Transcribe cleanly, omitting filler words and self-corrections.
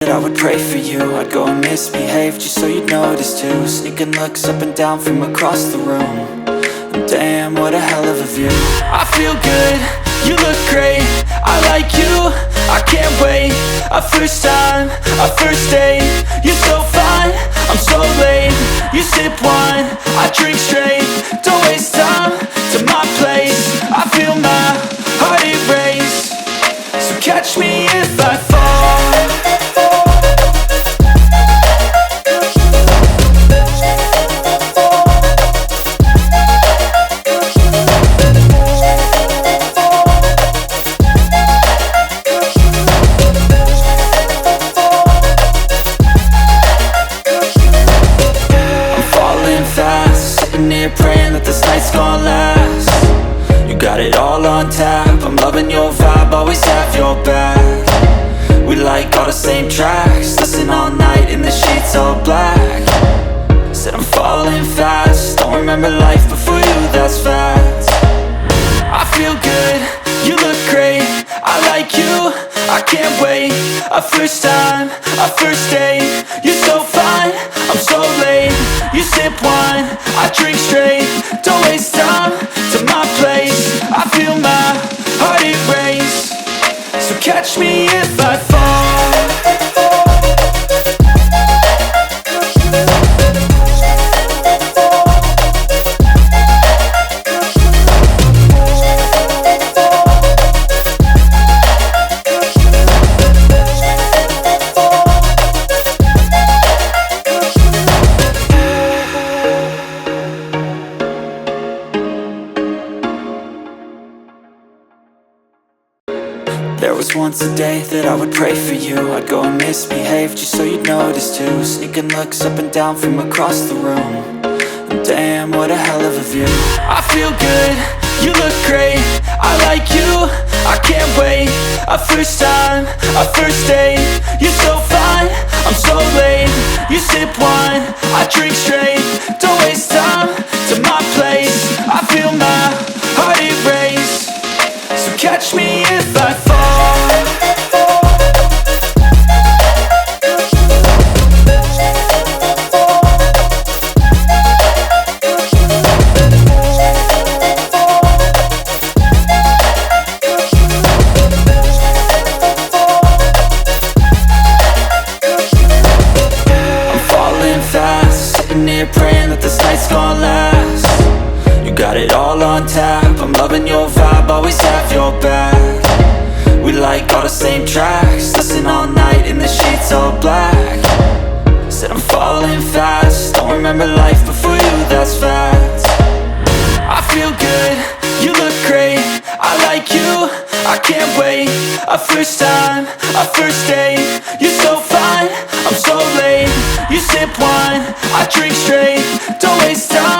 I would pray for you, I'd go and misbehave just so you'd notice too. Sneaking looks up and down from across the room, and damn, what a hell of a view. I feel good, you look great, I like you, I can't wait. A first time, a first date, you're so fine, I'm so late. You sip wine, I drink straight, don't waste time to my place. I feel my heart erase, so catch me if I fall. Praying that this night's gonna last. You got it all on tap, I'm loving your vibe, always have your back. We like all the same tracks, listen all night in the sheets all black. Said I'm falling fast, don't remember life before you, that's fact. I feel good, you look great, I like you, I can't wait. A first time, a first date, you're so fine, I'm so late. You sip wine, I drink straight, don't waste time to my place. I feel my heart erase, so catch me if I fall. There was once a day that I would pray for you, I'd go and misbehave just so you'd notice too. Sneaking looks up and down from across the room, and damn, what a hell of a view. I feel good, you look great, I like you, I can't wait. A first time, a first date, you're so fine, I'm so late. You sip wine, I drink straight, don't waste time to my place. I feel my heart erase, so catch me if I fall. Praying that this night's gonna last. You got it all on tap, I'm loving your vibe, always have your back. We like all the same tracks, listen all night in the sheets all black. Said I'm falling fast, don't remember life before you, that's fact. I feel good, you look great, I like you, I can't wait. A first time, a first date, you're